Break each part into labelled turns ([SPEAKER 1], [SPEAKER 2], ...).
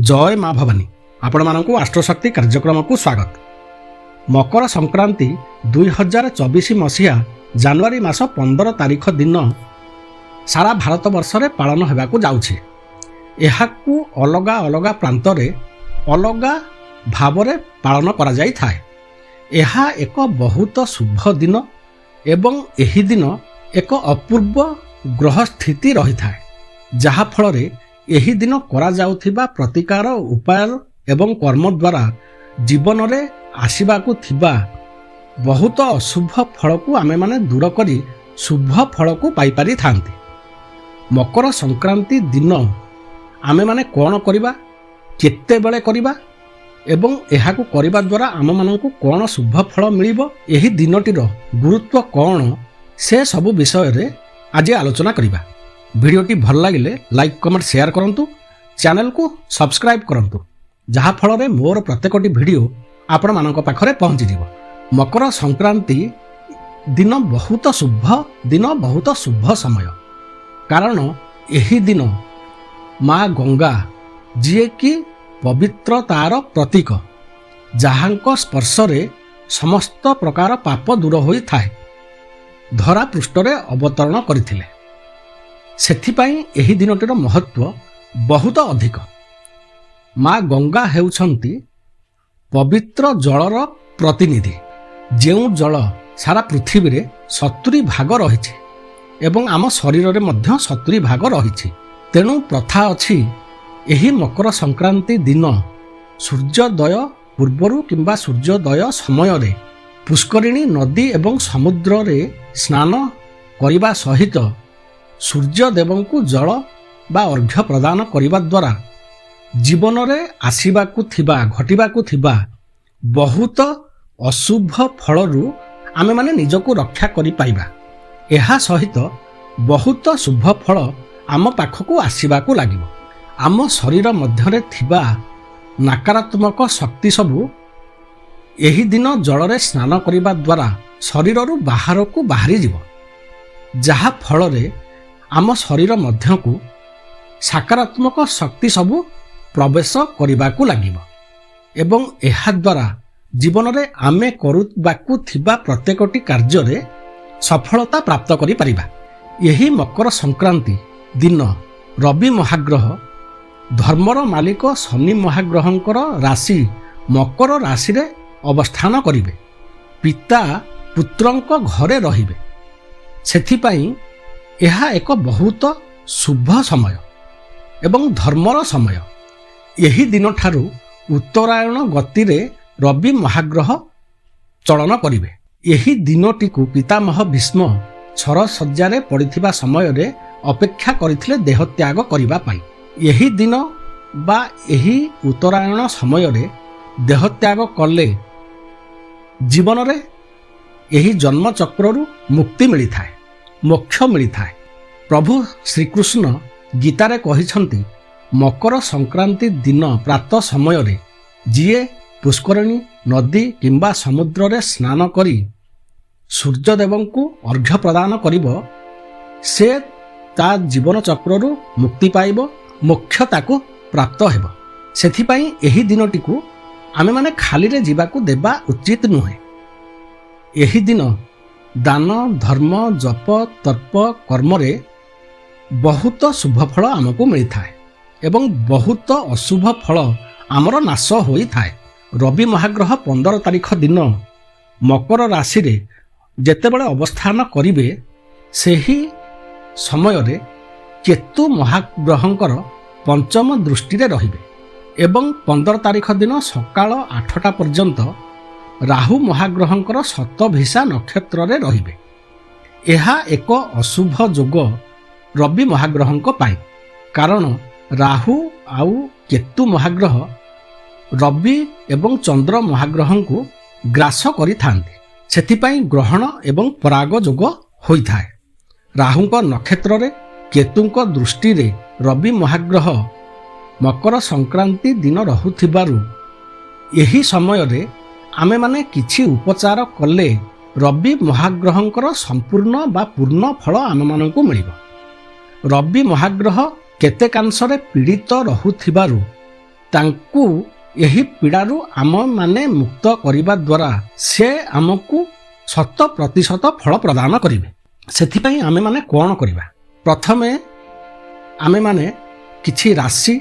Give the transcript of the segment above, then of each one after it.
[SPEAKER 1] जय माँ भवानी आपण मानक आस्ट्रोशक्ति कार्यक्रम को स्वागत। मकर संक्रांति 2024 मसीहा जनवरी मास 15 तारिख दिन सारा भारत वर्ष रे पालन होगाकू जाउछि। एहाकू अलगा अलगा प्रांत रे अलगा भाव रे पालन करा जाई थाए। एहा एक बहुत शुभ दिन एवं एही दिन एक अपूर्व ग्रह स्थिति रही थाए जहा फल रे एही दिन करा जाउथिबा प्रतिकार उपाय एवं कर्म द्वारा जीवन रे आसीबाकू थिबा बहुत अशुभ फल को आमे माने दूर करी शुभ फल को पाई पारि थांती। मकर संक्रांति दिन आमे माने कोन करिबा केते बेले करिबा एवं एहाकू करिबा द्वारा आम मानकू कोन शुभ फल मिलिबो एही दिनटीर गुरुत्व कोन से सब विषय रे आज आलोचना करिबा। वीडियोटी भल लगिले लाइक कमेंट शेयर करंतु, चैनल को सब्सक्राइब करंतु जहा फल रे मोर प्रत्येकटी वीडियो आपण मानक पाखरे पहुंची जिवो। मकर संक्रांति दिन बहुत शुभ दिन, बहुत शुभ समय, कारण एही दिन माँ गंगा जी की पवित्रतार प्रतीक जहांक स्पर्श रे समस्त प्रकार पाप दूर होई थाए धरा पृष्ठ रे अवतरण करथिले। सेथिपाई एही दिनटीर महत्व बहुत अधिक। माँ गंगा हेउछंती पवित्र जलर प्रतिनिधि। जेउ जल सारा पृथ्वी रे 70 भाग रहिछि एवं आम शरीर रे मध्य 70 भाग रहिछि। तेणु प्रथा अछि एही मकर संक्रांति दिन सूर्योदय पूर्वरु किंबा सूर्योदय समय रे पुष्करिणी नदी एवं समुद्र रे स्नान करिबा सहित सूर्यदेव को जल बा अर्घ्य प्रदान करने द्वारा जीवन रे आसीबाकू थिबा घटिबाकू थिबा बहुत अशुभ फलरू आमे माने निजको रक्षा करि पाइबा। एहा सहित बहुत शुभ फल आम पाखकू आसीबाकू लागिबो। आम शरीर मध्यरे थिबा नकारात्मक शक्ति सबू एही दिन जल रे स्नान करिबा द्वारा शरीररू बाहरकू बाहरी जिवो, जहा फल रे आम शरीर मध्य को सकारात्मक शक्ति सबू प्रवेश करने लगिब एवं एहा द्वारा जीवन रे आमे करुबाकू थिबा प्रत्येकटी कार्य रे सफलता प्राप्त करि परिबा। यही मकर संक्रांति दिन रवि महाग्रह धर्मर मालिक शनि महाग्रहंकर राशि मकर राशि रे अवस्थान करिवे। पिता पुत्रंक घरे रहिबे। सेथिपाई यह एक बहुत शुभ समय एवं धर्मर समय। यही दिन ठारू उत्तरायण गति रे रवि महाग्रह चलन करिवे। यही दिनटी को पितामह भीष्म छर सज्जारे पड़िथिबा समय रे अपेक्षा करिथिले देह त्याग करिबा पाई। यही दिन बा यही उत्तरायण समय रे देह त्याग कले जीवन रे यही जन्म चक्ररू मुक्ति मिली थाए, मोक्ष मिली थाए। प्रभु श्रीकृष्ण गीतारे कहिछंती मकर संक्रांति दिन प्रातः समय रे जिए पुष्करिणी नदी किंबा समुद्र रे स्नान करी सूर्यदेव को अर्घ्य प्रदान करिबो से ता जीवन चक्ररू मुक्ति पाइबो, मोक्ष ताकू प्राप्त हेबो। सेथिपाई एही दिनटी को आमे माने खाली रे जीवाकू देबा उचित नुहे। एही दिन दान धर्म जप तर्प कर्म रे बहुत शुभ फल आमको मिली थाए एवं बहुत अशुभ फल आमर नाश होई थाए। रवि महाग्रह 15 तारिख दिन मकर राशि रे जेतेबेले अवस्थान करिवे सेही समय रे केतु महाग्रहंकर पंचम दृष्टि रे रहिबे एवं 15 तारिख दिन सकाळ 8टा पर्यंत राहु महाग्रहंकर शतभिषा नक्षत्र रे रहिबे। एहा एक अशुभ जोग रवि महाग्रहंक पाई, कारण राहु आउ केतु महाग्रह रवि एवं चंद्र महाग्रहं को ग्रास करि थांती। सेथिपाई ग्रहण एवं पराग जोग होई थाए। राहुंक नक्षत्र रे केतुंक दृष्टि रे रवि महाग्रह मकर संक्रांति दिन रहुथिबारु एही समय रे आमे माने किछि उपचार कले रवि महाग्रहंकर संपूर्ण बा पूर्ण फल आम मानकू मिलिबो। रवि महाग्रह केतेकांशरे पीड़ित रहुथिबारु ତାଙ୍କୁ ଏହି ପୀଡ଼ାରୁ ଆମମାନେ ମୁକ୍ତ କରିବା ଦ୍ୱାରା ସେ ଆମକୁ 100% ଫଳ ପ୍ରଦାନ କରିବେ। ସେଥିପାଇଁ ଆମେମାନେ କ'ଣ କରିବା? ପ୍ରଥମେ ଆମେମାନେ କିଛି ରାଶି,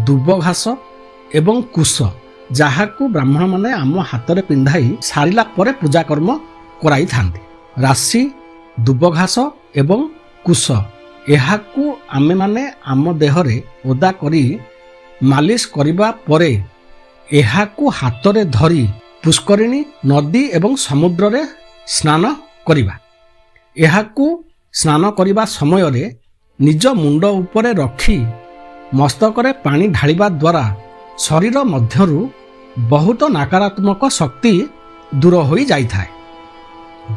[SPEAKER 1] ଦୁବ ଘାସ ଏବଂ କୁଶ, ଯାହାକୁ ବ୍ରାହ୍ମଣମାନେ ଆମ ହାତରେ ପିନ୍ଧାଇ ସାରିଲା ପରେ ପୂଜାକର୍ମ କରାଇଥାନ୍ତି। ରାଶି, ଦୁବ ଘାସ ଏବଂ କୁଶ ଏହାକୁ ଆମେମାନେ ଆମ ଦେହରେ ଓଦା କରି ମାଲିସ କରିବା ପରେ ଏହାକୁ ହାତରେ ଧରି ପୁଷ୍କରିଣୀ, ନଦୀ ଏବଂ ସମୁଦ୍ରରେ ସ୍ନାନ କରିବା। ଏହାକୁ ସ୍ନାନ କରିବା ସମୟରେ ନିଜ ମୁଣ୍ଡ ଉପରେ ରଖି ମସ୍ତକରେ ପାଣି ଢାଳିବା ଦ୍ୱାରା ଶରୀର ମଧ୍ୟରୁ ବହୁତ ନକାରାତ୍ମକ ଶକ୍ତି ଦୂର ହୋଇଯାଇଥାଏ।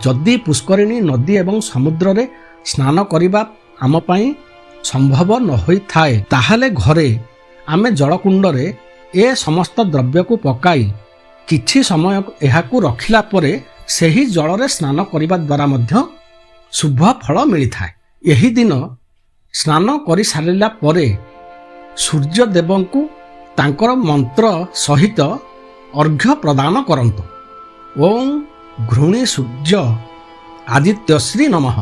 [SPEAKER 1] ଯଦି ପୁଷ୍କରିଣୀ, ନଦୀ ଏବଂ ସମୁଦ୍ରରେ ସ୍ନାନ କରିବା ଆମ ପାଇଁ ସମ୍ଭବ ନ ହୋଇଥାଏ, ତାହେଲେ ଘରେ ଆମେ ଜଳକୁଣ୍ଡରେ ଏ ସମସ୍ତ ଦ୍ରବ୍ୟକୁ ପକାଇ କିଛି ସମୟ ଏହାକୁ ରଖିଲା ପରେ ସେହି ଜଳରେ ସ୍ନାନ କରିବା ଦ୍ୱାରା ମଧ୍ୟ ଶୁଭ ଫଳ ମିଳିଥାଏ। ଏହି ଦିନ ସ୍ନାନ କରିସାରିଲା ପରେ ସୂର୍ଯ୍ୟଦେବଙ୍କୁ ତାଙ୍କର ମନ୍ତ୍ର ସହିତ ଅର୍ଘ୍ୟ ପ୍ରଦାନ କରନ୍ତୁ। ଓଁ ଘୃଣୀ ସୂର୍ଯ୍ୟ ଆଦିତ୍ୟଶ୍ରୀ ନମଃ।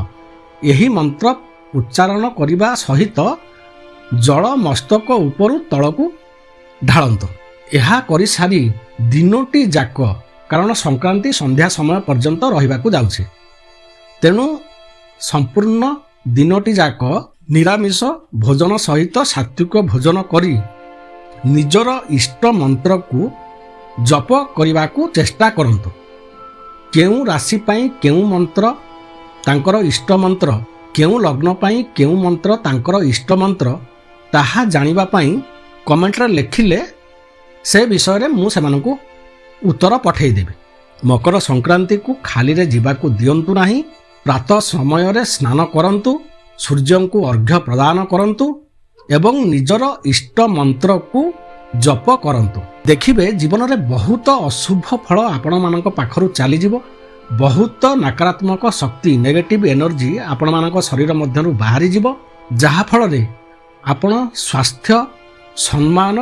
[SPEAKER 1] ଏହି ମନ୍ତ୍ର ଉଚ୍ଚାରଣ କରିବା ସହିତ ଜଳ ମସ୍ତକ ଉପରୁ ତଳକୁ ଢାଳନ୍ତୁ। ଏହା କରିସାରି ଦିନଟି ଯାକ, କାରଣ ସଂକ୍ରାନ୍ତି ସନ୍ଧ୍ୟା ସମୟ ପର୍ଯ୍ୟନ୍ତ ରହିବାକୁ ଯାଉଛି, ତେଣୁ ସମ୍ପୂର୍ଣ୍ଣ ଦିନଟି ଯାକ ନିରାମିଷ ଭୋଜନ ସହିତ ସାତ୍ୱିକ ଭୋଜନ କରି ନିଜର ଇଷ୍ଟ ମନ୍ତ୍ରକୁ ଜପ କରିବାକୁ ଚେଷ୍ଟା କରନ୍ତୁ। କେଉଁ ରାଶି ପାଇଁ କେଉଁ ମନ୍ତ୍ର ତାଙ୍କର ଇଷ୍ଟ ମନ୍ତ୍ର, କେଉଁ ଲଗ୍ନ ପାଇଁ କେଉଁ ମନ୍ତ୍ର ତାଙ୍କର ଇଷ୍ଟ ମନ୍ତ୍ର, ତାହା ଜାଣିବା ପାଇଁ କମେଣ୍ଟରେ ଲେଖିଲେ ସେ ବିଷୟରେ ମୁଁ ସେମାନଙ୍କୁ ଉତ୍ତର ପଠାଇଦେବି। ମକର ସଂକ୍ରାନ୍ତିକୁ ଖାଲିରେ ଯିବାକୁ ଦିଅନ୍ତୁ ନାହିଁ। ପ୍ରାତଃ ସମୟରେ ସ୍ନାନ କରନ୍ତୁ, ସୂର୍ଯ୍ୟଙ୍କୁ ଅର୍ଘ୍ୟ ପ୍ରଦାନ କରନ୍ତୁ ଏବଂ ନିଜର ଇଷ୍ଟ ମନ୍ତ୍ରକୁ ଜପ କରନ୍ତୁ। ଦେଖିବେ ଜୀବନରେ ବହୁତ ଅଶୁଭ ଫଳ ଆପଣମାନଙ୍କ ପାଖରୁ ଚାଲିଯିବ। ବହୁତ ନକାରାତ୍ମକ ଶକ୍ତି, ନେଗେଟିଭ୍ ଏନର୍ଜି ଆପଣମାନଙ୍କ ଶରୀର ମଧ୍ୟରୁ ବାହାରିଯିବ, ଯାହାଫଳରେ ଆପଣ ସ୍ୱାସ୍ଥ୍ୟ, ସମ୍ମାନ,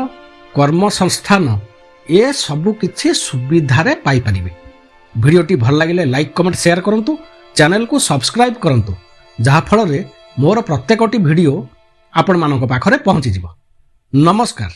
[SPEAKER 1] କର୍ମସଂସ୍ଥାନ ଏସବୁ କିଛି ସୁବିଧାରେ ପାଇପାରିବେ। ଭିଡ଼ିଓଟି ଭଲ ଲାଗିଲେ ଲାଇକ୍, କମେଣ୍ଟ, ସେୟାର କରନ୍ତୁ। ଚ୍ୟାନେଲକୁ ସବସ୍କ୍ରାଇବ୍ କରନ୍ତୁ, ଯାହାଫଳରେ ମୋର ପ୍ରତ୍ୟେକଟି ଭିଡ଼ିଓ ଆପଣମାନଙ୍କ ପାଖରେ ପହଞ୍ଚିଯିବ। ନମସ୍କାର।